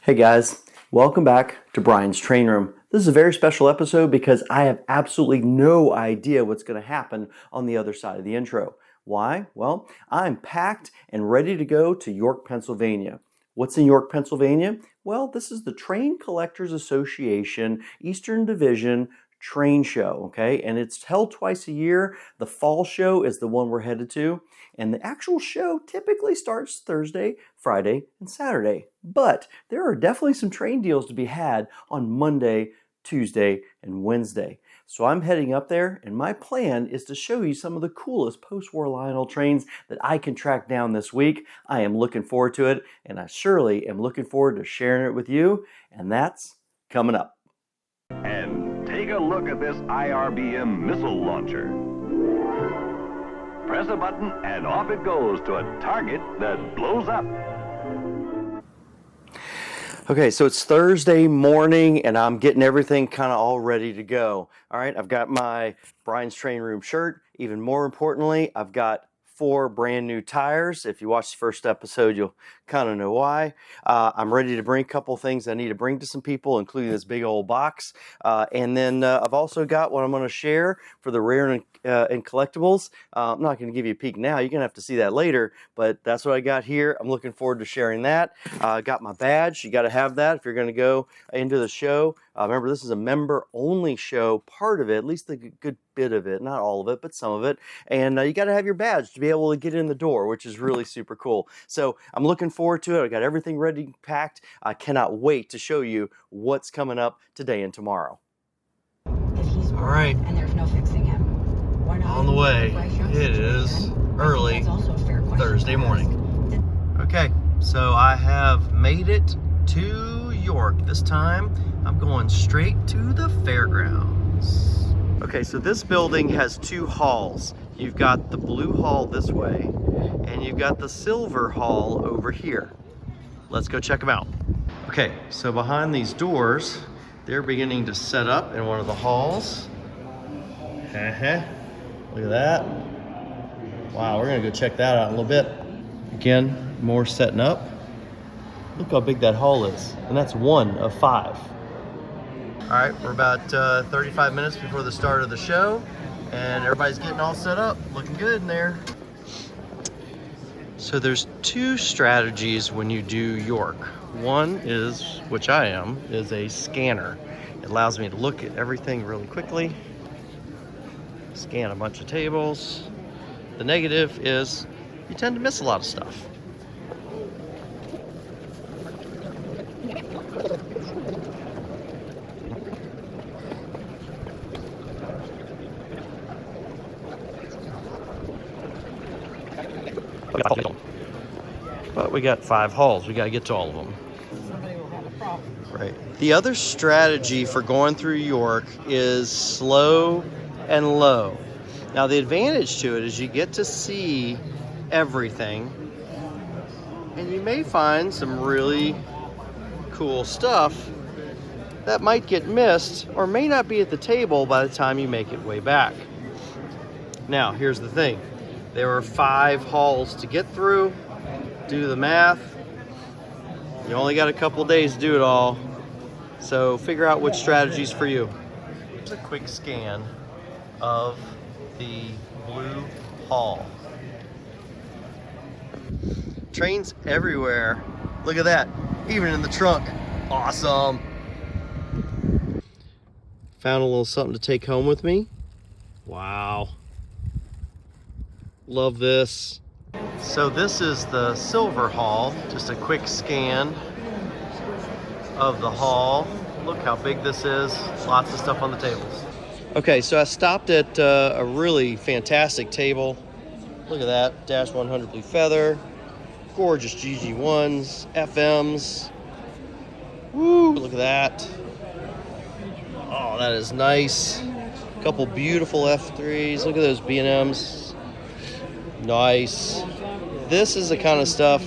Hey guys, welcome back to Brian's Train Room. This is a very special episode because I have absolutely no idea what's going to happen on the other side of the intro. Why? Well, I'm packed and ready to go to York, Pennsylvania. What's in York, Pennsylvania? Well, this is the Train Collectors Association Eastern Division train show, okay? And it's held twice a year. The fall show is the one we're headed to, and the actual show typically starts Thursday, Friday, and Saturday. But there are definitely some train deals to be had on Monday, Tuesday, and Wednesday. So I'm heading up there, and my plan is to show you some of the coolest post-war Lionel trains that I can track down this week. I am looking forward to it, and I surely am looking forward to sharing it with you, and that's coming up. And take a look at this IRBM missile launcher. Press a button and off it goes to a target that blows up. Okay, so it's Thursday morning and I'm getting everything kind of all ready to go. All right, I've got my Brian's Train Room shirt. Even more importantly, I've got 4 brand new tires. If you watch the first episode, you'll kind of know why. I'm ready to bring a couple things I need to bring to some people, including this big old box. And then I've also got what I'm going to share for the rare and collectibles. I'm not going to give you a peek now. You're going to have to see that later, but that's what I got here. I'm looking forward to sharing that. I got my badge. You got to have that if you're going to go into the show. Remember, this is a member-only show, part of it, at least the good bit of it, not all of it, but some of it. And you got to have your badge to be able to get in the door, which is really super cool. So I'm looking forward to it. I got everything ready, packed. I cannot wait to show you what's coming up today and tomorrow. If he's all right, and there's no fixing him. On the way. It is early Thursday morning. Okay, so I have made it to York. This time I'm going straight to the fairgrounds. Okay, so this building has 2 halls. You've got the blue hall this way, and you've got the silver hall over here. Let's go check them out. Okay, so behind these doors, they're beginning to set up in one of the halls. Look at that. Wow, we're gonna go check that out in a little bit. Again, more setting up. Look how big that hall is, and that's 1 of 5. All right, we're about 35 minutes before the start of the show, and everybody's getting all set up. Looking good in there. So there's 2 strategies when you do York. One is, which I am, is a scanner. It allows me to look at everything really quickly, scan a bunch of tables. The negative is you tend to miss a lot of stuff. But we got 5 halls. We got to get to all of them. Somebody will have a problem. Right. The other strategy for going through York is slow and low. Now the advantage to it is you get to see everything, and you may find some really cool stuff that might get missed or may not be at the table by the time you make it way back. Now here's the thing. There are 5 halls to get through. Do the math. You only got a couple days to do it all. So figure out which strategy's for you. Here's a quick scan of the blue hall. Trains everywhere. Look at that. Even in the trunk. Awesome. Found a little something to take home with me. Wow. Love this. So this is the silver hall. Just a quick scan of the hall. Look how big this is. Lots of stuff on the tables. Okay, so I stopped at a really fantastic table. Look at that. Dash 100 Blue Feather. Gorgeous GG1s, FMs. Woo, look at that. Oh, that is nice. A couple beautiful F3s. Look at those B&Ms. Nice. This is the kind of stuff,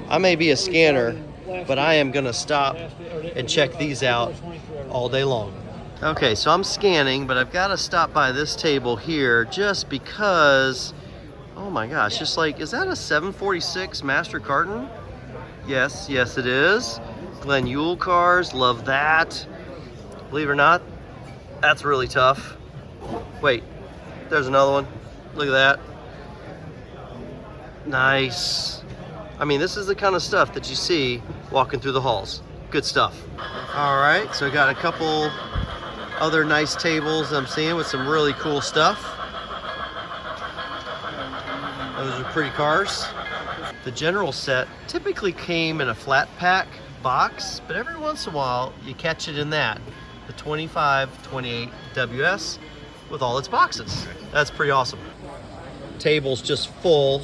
I may be a scanner, but I am gonna stop and check these out all day long. Okay, so I'm scanning, but I've got to stop by this table here just because, oh my gosh, just like, is that a 746 Master Carton? Yes, it is. Glenn Yule cars, love that. Believe it or not, that's really tough. Wait, there's another one. Look at that. Nice. I mean, this is the kind of stuff that you see walking through the halls. Good stuff. All right, so I got a couple other nice tables I'm seeing with some really cool stuff. Those are pretty cars. The general set typically came in a flat pack box, but every once in a while you catch it in that. The 2528 WS with all its boxes. That's pretty awesome. Tables just full.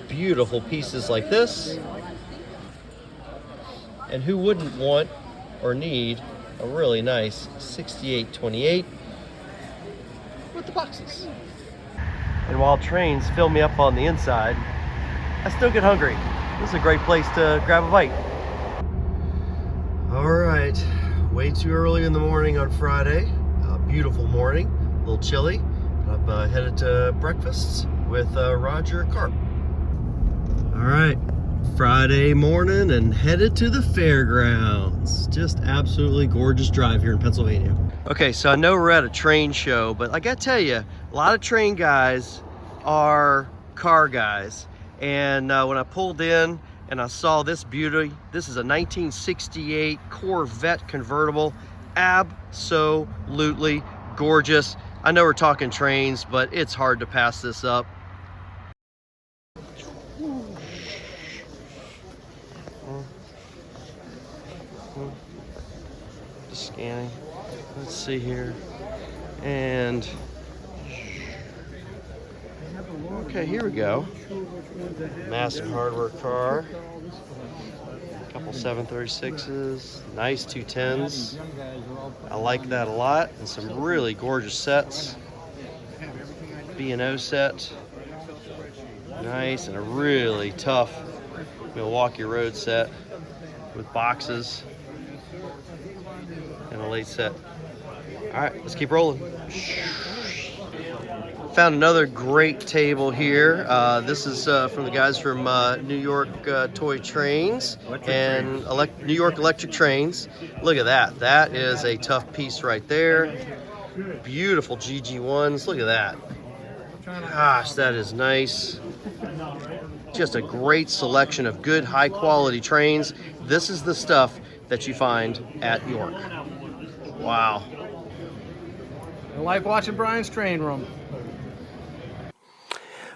Beautiful pieces like this. And who wouldn't want or need a really nice 6828 with the boxes? And while trains fill me up on the inside, I still get hungry. This is a great place to grab a bite. All right, way too early in the morning on Friday. Beautiful morning, a little chilly. I'm headed to breakfast with Roger Carp. All right, Friday morning and headed to the fairgrounds. Just absolutely gorgeous drive here in Pennsylvania. Okay, so I know we're at a train show, but I gotta tell you, a lot of train guys are car guys. And when I pulled in and I saw this beauty, this is a 1968 Corvette convertible. Absolutely gorgeous. I know we're talking trains, but it's hard to pass this up. Just scanning. Let's see here. And okay, here we go. Massive hardware car. A couple 736s. Nice 210s. I like that a lot. And some really gorgeous sets. B&O set. Nice, and a really tough Milwaukee Road set with boxes. And a late set. All right, let's keep rolling. Found another great table here. This is from the guys from New York Toy Trains and New York Electric Trains. Look at that. That is a tough piece right there. Beautiful GG1s. Look at that. Gosh, that is nice. Just a great selection of good, high-quality trains. This is the stuff that you find at York. Wow. I like watching Brian's train room.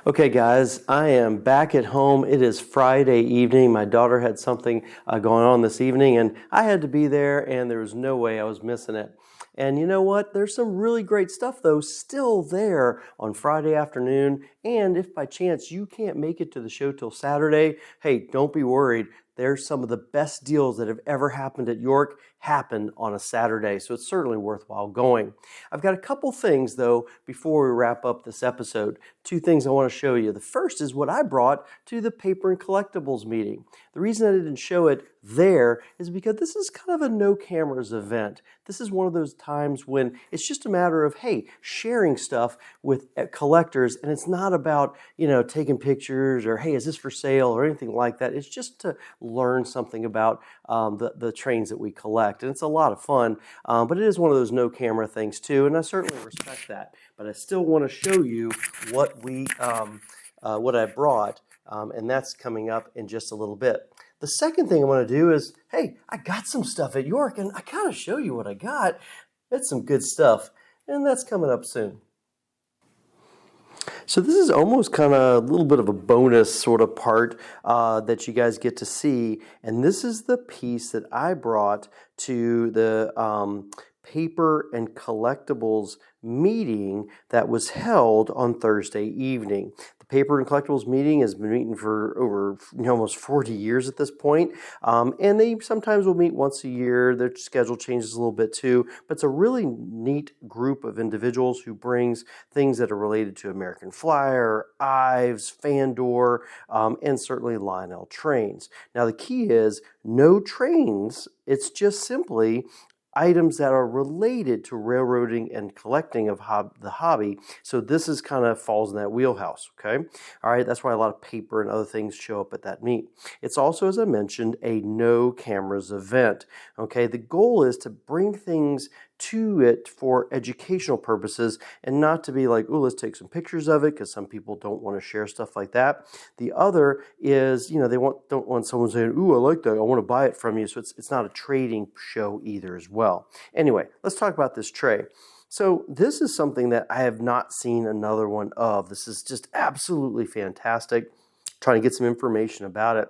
Okay, guys, I am back at home. It is Friday evening. My daughter had something going on this evening, and I had to be there, and there was no way I was missing it. And you know what? There's some really great stuff, though, still there on Friday afternoon. And if by chance you can't make it to the show till Saturday, hey, don't be worried. There's some of the best deals that have ever happened at York happen on a Saturday, so it's certainly worthwhile going. I've got a couple things, though, before we wrap up this episode. Two things I want to show you. The first is what I brought to the Paper and Collectibles meeting. The reason I didn't show it there is because this is kind of a no cameras event. This is one of those times when it's just a matter of, hey, sharing stuff with collectors, and it's not about, taking pictures or, hey, is this for sale or anything like that. It's just to learn something about the trains that we collect. And it's a lot of fun, but it is one of those no camera things too, and I certainly respect that. But I still want to show you what what I brought, and that's coming up in just a little bit. The second thing I want to do is, hey, I got some stuff at York, and I gotta show you what I got. It's some good stuff, and that's coming up soon. So this is almost kind of a little bit of a bonus sort of part that you guys get to see. And this is the piece that I brought to the Paper and Collectibles meeting that was held on Thursday evening. The Paper and Collectibles meeting has been meeting for over almost 40 years at this point. And they sometimes will meet once a year. Their schedule changes a little bit too. But it's a really neat group of individuals who brings things that are related to American Flyer, Ives, Fandor, and certainly Lionel Trains. Now the key is no trains. It's just simply items that are related to railroading and collecting of the hobby. So this is kind of falls in that wheelhouse, okay? All right, that's why a lot of paper and other things show up at that meet. It's also, as I mentioned, a no cameras event, okay? The goal is to bring things to it for educational purposes and not to be like, oh, let's take some pictures of it, because some people don't want to share stuff like that. The other is, they don't want someone saying, ooh, I like that, I want to buy it from you. So it's not a trading show either as well. Anyway, let's talk about this tray. So this is something that I have not seen another one of. This is just absolutely fantastic. Trying to get some information about it.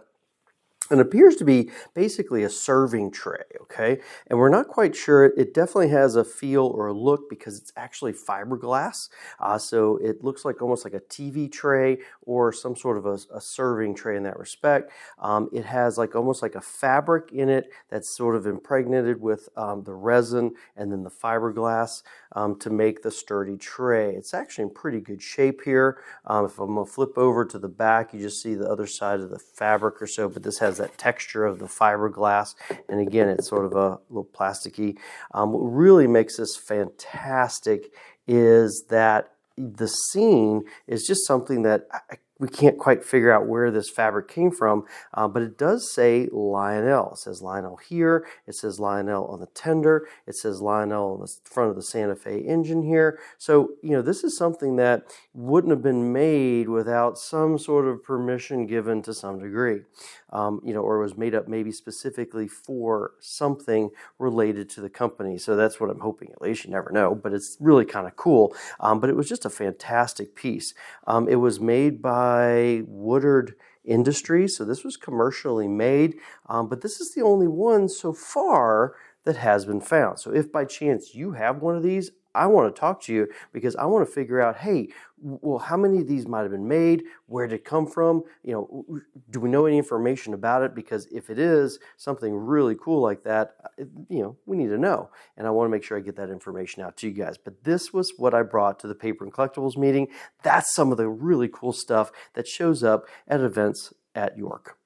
It appears to be basically a serving tray, okay? And we're not quite sure. It definitely has a feel or a look because it's actually fiberglass. So it looks like almost like a TV tray or some sort of a serving tray in that respect. It has almost like a fabric in it that's sort of impregnated with the resin and then the fiberglass to make the sturdy tray. It's actually in pretty good shape here. If I'm going to flip over to the back, you just see the other side of the fabric or so, but this has that texture of the fiberglass, and again, it's sort of a little plasticky. What really makes this fantastic is that the scene is just something that we can't quite figure out where this fabric came from, but it does say Lionel. It says Lionel here. It says Lionel on the tender. It says Lionel on the front of the Santa Fe engine here. So, this is something that wouldn't have been made without some sort of permission given to some degree, or was made up maybe specifically for something related to the company. So that's what I'm hoping. At least you never know, but it's really kind of cool. But it was just a fantastic piece. It was made by Woodard Industries, so this was commercially made, but this is the only one so far that has been found. So if by chance you have one of these, I want to talk to you because I want to figure out, hey, well, how many of these might have been made? Where did it come from? Do we know any information about it? Because if it is something really cool like that, we need to know. And I want to make sure I get that information out to you guys. But this was what I brought to the Paper and Collectibles meeting. That's some of the really cool stuff that shows up at events at York.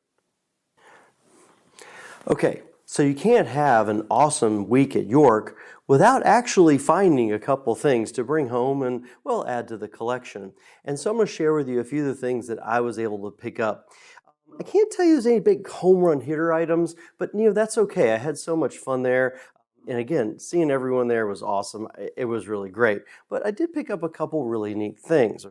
Okay, so you can't have an awesome week at York without actually finding a couple things to bring home and, well, add to the collection. And so I'm going to share with you a few of the things that I was able to pick up. I can't tell you there's any big home run hitter items, but that's okay. I had so much fun there. And again, seeing everyone there was awesome. It was really great. But I did pick up a couple really neat things.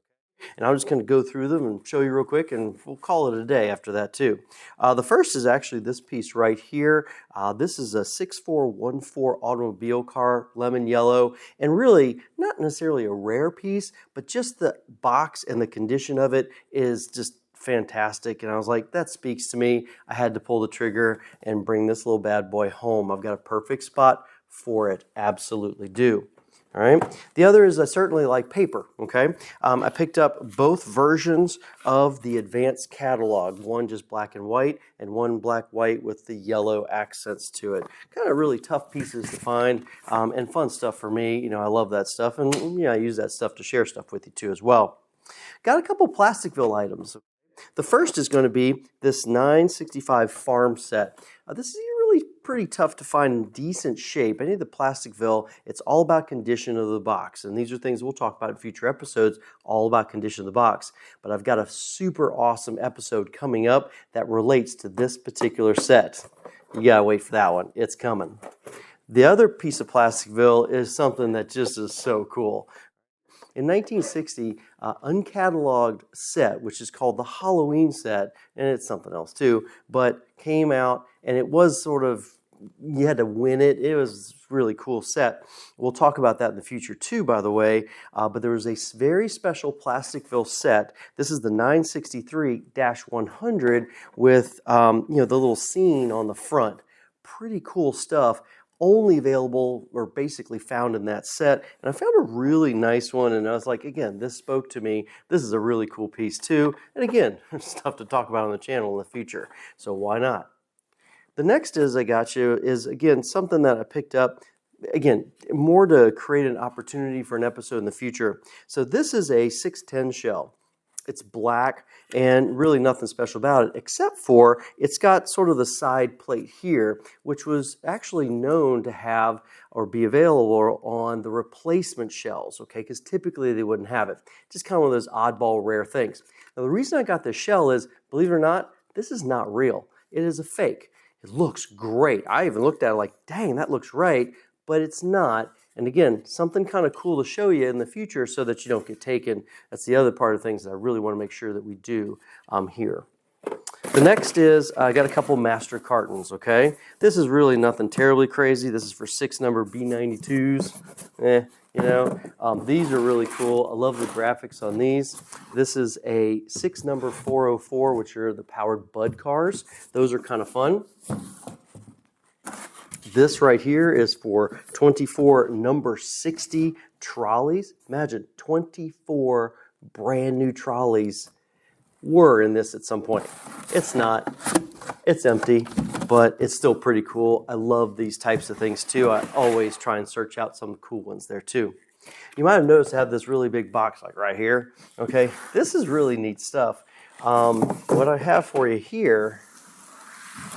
And I'm just going to go through them and show you real quick, and we'll call it a day after that too. The first is actually this piece right here. This is a 6414 automobile car, lemon yellow, and really not necessarily a rare piece, but just the box and the condition of it is just fantastic. And I was like, that speaks to me. I had to pull the trigger and bring this little bad boy home. I've got a perfect spot for it. Absolutely do. All right. The other is I certainly like paper. Okay. I picked up both versions of the advanced catalog, one just black and white and one black-white with the yellow accents to it. Kind of really tough pieces to find and fun stuff for me. I love that stuff. And I use that stuff to share stuff with you too as well. Got a couple Plasticville items. The first is going to be this 965 farm set. This is really pretty tough to find in decent shape. Any of the Plasticville, it's all about condition of the box. And these are things we'll talk about in future episodes, all about condition of the box. But I've got a super awesome episode coming up that relates to this particular set. You gotta wait for that one. It's coming. The other piece of Plasticville is something that just is so cool. In 1960, uncatalogued set, which is called the Halloween set, and it's something else too, but came out, and it was sort of, you had to win it. It was a really cool set. We'll talk about that in the future too, by the way, but there was a very special Plasticville set. This is the 963-100 with the little scene on the front. Pretty cool stuff. Only available or basically found in that set. And I found a really nice one, and I was like, again, this spoke to me. This is a really cool piece too. And again, stuff to talk about on the channel in the future. So why not? The next I got you is, again, something that I picked up. Again, more to create an opportunity for an episode in the future. So this is a 610 shell. It's black and really nothing special about it, except for it's got sort of the side plate here, which was actually known to have or be available on the replacement shells, okay? Because typically they wouldn't have it. Just kind of one of those oddball rare things. Now the reason I got this shell is, believe it or not, this is not real. It is a fake. It looks great. I even looked at it like, dang, that looks right, but it's not. And again, something kind of cool to show you in the future so that you don't get taken. That's the other part of things that I really want to make sure that we do here. The next is, I got a couple master cartons, okay? This is really nothing terribly crazy. This is for 6 number B92s. You know, these are really cool. I love the graphics on these. This is a 6 number 404, which are the powered Bud cars. Those are kind of fun. This right here is for 24 number 60 trolleys. Imagine 24 brand new trolleys were in this at some point. It's not. It's empty, but it's still pretty cool. I love these types of things too. I always try and search out some cool ones there too. You might have noticed I have this really big box like right here. Okay, this is really neat stuff. What I have for you here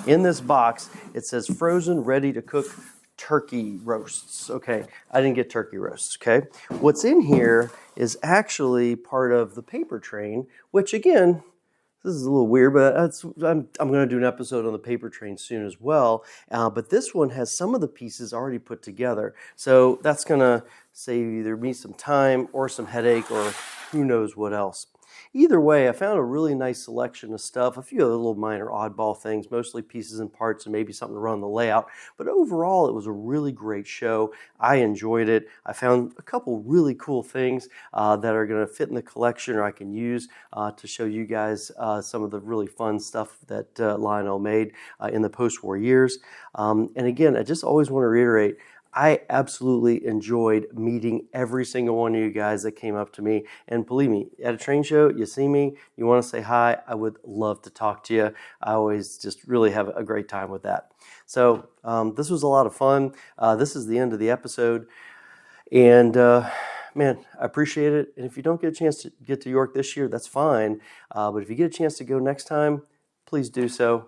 in this box, it says frozen, ready to cook turkey roasts. Okay, I didn't get turkey roasts, okay? What's in here is actually part of the paper train, which again, this is a little weird, but I'm going to do an episode on the paper train soon as well. But this one has some of the pieces already put together. So that's going to save either me some time or some headache or who knows what else. Either way, I found a really nice selection of stuff, a few other little minor oddball things, mostly pieces and parts and maybe something to run the layout. But overall, it was a really great show. I enjoyed it. I found a couple really cool things that are going to fit in the collection or I can use to show you guys some of the really fun stuff that Lionel made in the post-war years. And again, I just always want to reiterate, I absolutely enjoyed meeting every single one of you guys that came up to me. And believe me, at a train show, you see me, you want to say hi, I would love to talk to you. I always just really have a great time with that. So this was a lot of fun. This is the end of the episode. And man, I appreciate it. And if you don't get a chance to get to York this year, that's fine. But if you get a chance to go next time, please do so.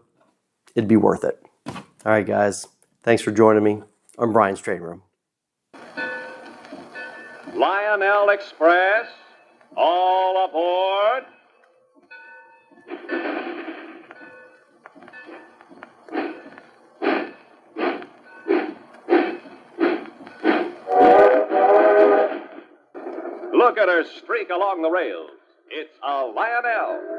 It'd be worth it. All right, guys. Thanks for joining me on Brian's Train Room. Lionel Express, all aboard. Look at her streak along the rails. It's a Lionel.